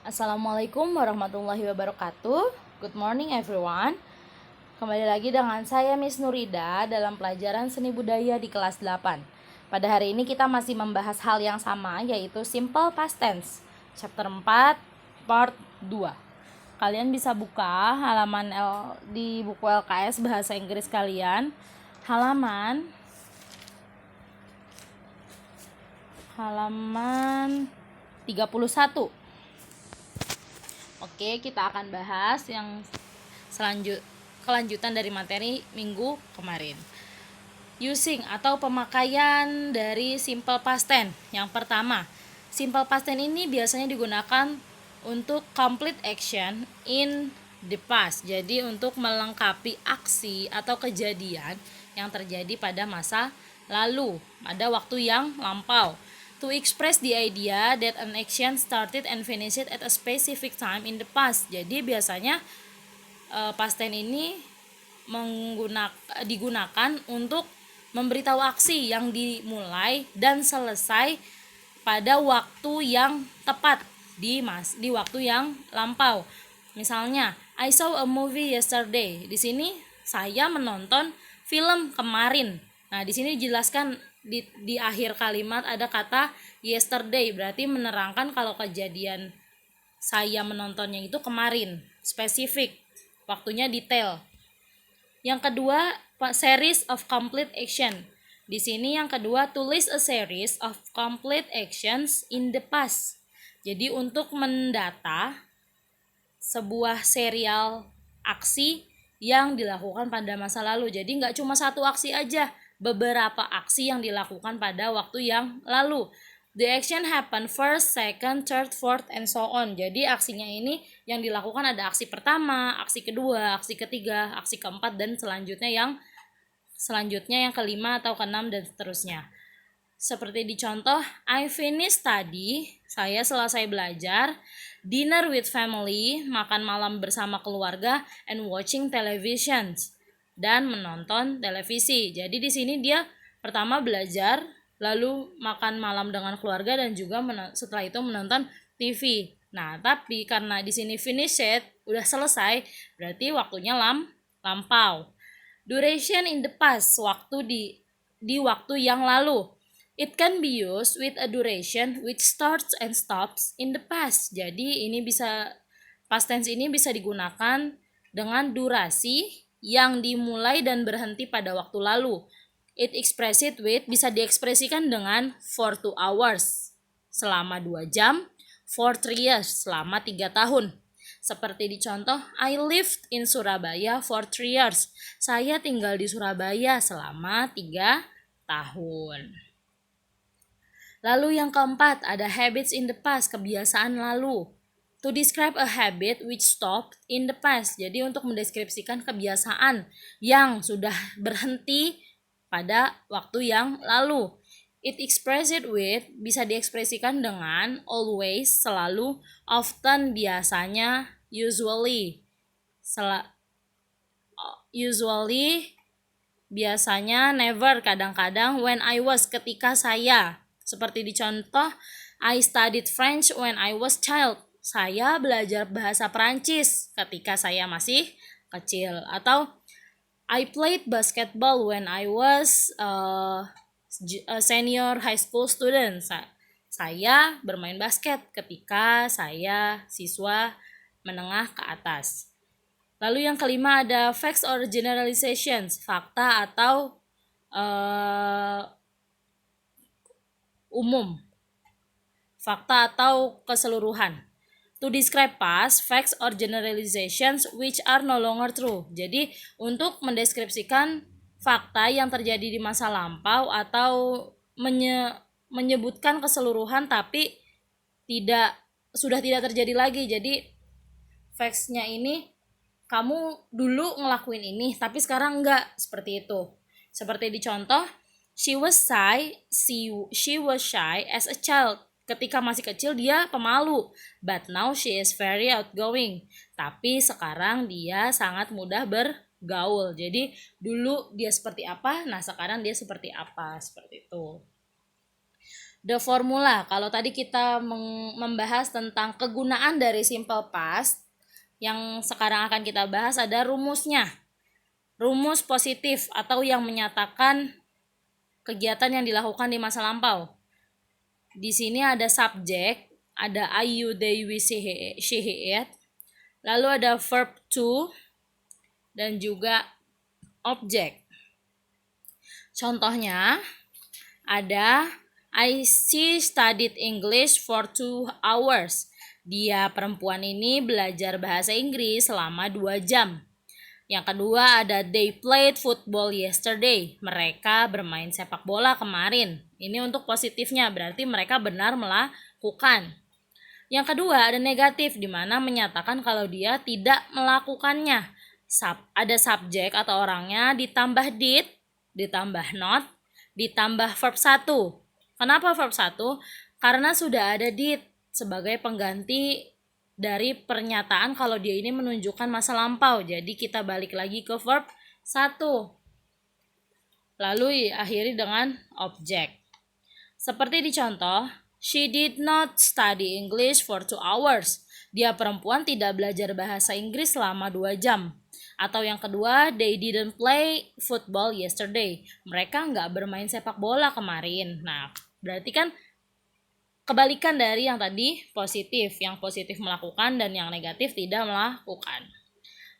Assalamualaikum warahmatullahi wabarakatuh. Good morning everyone. Kembali lagi dengan saya Miss Nurida dalam pelajaran seni budaya di kelas 8. Pada hari ini kita masih membahas hal yang sama, yaitu simple past tense, chapter 4 part 2. Kalian bisa buka halaman di buku LKS bahasa Inggris kalian, halaman 31. Oke, kita akan bahas yang kelanjutan dari materi minggu kemarin. Using atau pemakaian dari simple past tense. Yang pertama, simple past tense ini biasanya digunakan untuk complete action in the past. Jadi untuk melengkapi aksi atau kejadian yang terjadi pada masa lalu, pada waktu yang lampau. To express the idea that an action started and finished at a specific time in the past. Jadi biasanya past tense ini digunakan untuk memberitahu aksi yang dimulai dan selesai pada waktu yang tepat di waktu yang lampau. Misalnya, I saw a movie yesterday. Di sini saya menonton film kemarin. Nah, di sini dijelaskan di akhir kalimat ada kata yesterday, berarti menerangkan kalau kejadian saya menontonnya itu kemarin, spesifik, waktunya detail. Yang kedua, series of complete action. Di sini yang kedua, to list a series of complete actions in the past. Jadi untuk mendata sebuah serial aksi yang dilakukan pada masa lalu. Jadi nggak cuma satu aksi aja, beberapa aksi yang dilakukan pada waktu yang lalu. The action happen first, second, third, fourth, and so on. Jadi aksinya ini yang dilakukan ada aksi pertama, aksi kedua, aksi ketiga, aksi keempat, dan selanjutnya yang kelima atau keenam dan seterusnya. Seperti di contoh, I finished study, saya selesai belajar, dinner with family, makan malam bersama keluarga, and watching television, dan menonton televisi. Jadi di sini dia pertama belajar, lalu makan malam dengan keluarga, dan juga setelah itu menonton TV. Nah, tapi karena di sini finished, udah selesai, berarti waktunya lampau. Duration in the past, waktu di waktu yang lalu. It can be used with a duration which starts and stops in the past. Jadi past tense ini bisa digunakan dengan durasi yang dimulai dan berhenti pada waktu lalu. It expressed with bisa diekspresikan dengan for 2 hours, selama 2 jam, for 3 years, selama 3 tahun. Seperti di contoh, I lived in Surabaya for 3 years. Saya tinggal di Surabaya selama 3 tahun. Lalu yang keempat, ada habits in the past, kebiasaan lalu. To describe a habit which stopped in the past. Jadi untuk mendeskripsikan kebiasaan yang sudah berhenti pada waktu yang lalu. It expressed with bisa diekspresikan dengan always, selalu, often, biasanya, usually. Usually, biasanya, never, kadang-kadang, when I was, ketika saya. Seperti di contoh, I studied French when I was child. Saya belajar bahasa Prancis ketika saya masih kecil. Atau I played basketball when I was a senior high school student. Saya bermain basket ketika saya siswa menengah ke atas. Lalu yang kelima ada facts or generalizations, fakta atau umum, fakta atau keseluruhan. To describe past, facts or generalizations which are no longer true. Jadi untuk mendeskripsikan fakta yang terjadi di masa lampau atau menyebutkan keseluruhan tapi sudah tidak terjadi lagi. Jadi facts-nya ini kamu dulu ngelakuin ini tapi sekarang enggak, seperti itu. Seperti di contoh, she was shy as a child. Ketika masih kecil dia pemalu, but now she is very outgoing. Tapi sekarang dia sangat mudah bergaul. Jadi dulu dia seperti apa, nah sekarang dia seperti apa, seperti itu. the formula. Kalau tadi kita membahas tentang kegunaan dari simple past, yang sekarang akan kita bahas ada rumusnya. Rumus positif atau yang menyatakan kegiatan yang dilakukan di masa lampau. Di sini ada subjek, ada I, you, they, we, she, he, it. Lalu ada verb to dan juga objek. Contohnya ada she studied English for 2 hours. Dia perempuan ini belajar bahasa Inggris selama 2 jam. Yang kedua ada they played football yesterday. Mereka bermain sepak bola kemarin. Ini untuk positifnya, berarti mereka benar melakukan. Yang kedua ada negatif, di mana menyatakan kalau dia tidak melakukannya. Ada subjek atau orangnya ditambah did, ditambah not, ditambah verb 1. Kenapa verb 1? Karena sudah ada did sebagai pengganti dari pernyataan kalau dia ini menunjukkan masa lampau. Jadi kita balik lagi ke verb 1. Lalu akhiri dengan objek. Seperti di contoh, she did not study English for 2 hours. Dia perempuan tidak belajar bahasa Inggris selama 2 jam. Atau yang kedua, they didn't play football yesterday. Mereka nggak bermain sepak bola kemarin. Nah, berarti kan kebalikan dari yang tadi positif. Yang positif melakukan dan yang negatif tidak melakukan.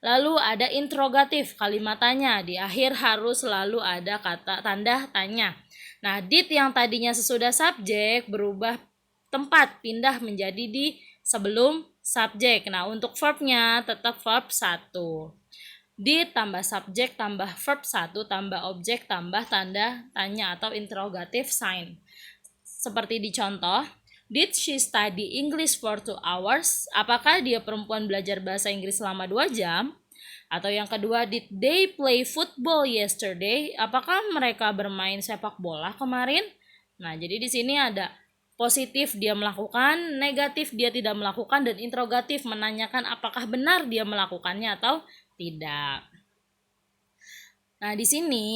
Lalu ada interrogatif, kalimat tanya. Di akhir harus selalu ada kata tanda tanya. Nah, did yang tadinya sesudah subjek berubah tempat, pindah menjadi di sebelum subjek. Nah, untuk verbnya tetap verb 1. Did tambah subjek tambah verb 1 tambah objek tambah tanda tanya atau interrogative sign. Seperti di contoh, did she study English for 2 hours? Apakah dia perempuan belajar bahasa Inggris selama 2 jam? Atau yang kedua, did they play football yesterday? Apakah mereka bermain sepak bola kemarin? Nah, jadi di sini ada positif dia melakukan, negatif dia tidak melakukan, dan interrogatif menanyakan apakah benar dia melakukannya atau tidak. Nah, di sini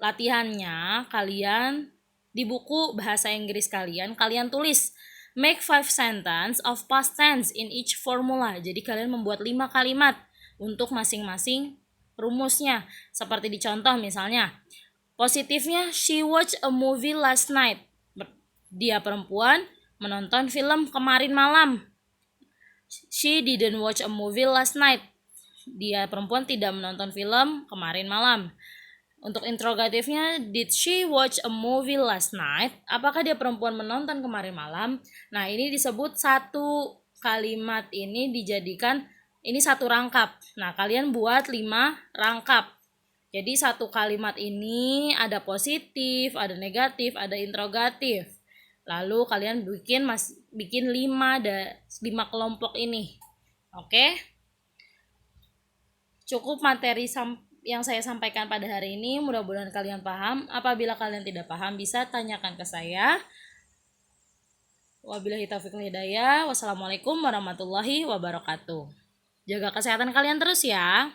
latihannya kalian di buku bahasa Inggris kalian tulis make 5 sentence of past tense in each formula. Jadi kalian membuat 5 kalimat untuk masing-masing rumusnya. Seperti di contoh misalnya, positifnya she watched a movie last night. Dia perempuan menonton film kemarin malam. She didn't watch a movie last night. Dia perempuan tidak menonton film kemarin malam. Untuk interrogatifnya, did she watch a movie last night? Apakah dia perempuan menonton kemarin malam? Nah, ini disebut satu kalimat ini dijadikan ini satu rangkap. Nah, kalian buat 5 rangkap. Jadi satu kalimat ini ada positif, ada negatif, ada interrogatif. Lalu kalian bikin 5 kelompok ini. Oke? Cukup materi yang saya sampaikan pada hari ini, mudah-mudahan kalian paham. Apabila kalian tidak paham, bisa tanyakan ke saya. Wabillahi taufiq wal hidayah. Wassalamualaikum warahmatullahi wabarakatuh. Jaga kesehatan kalian terus ya.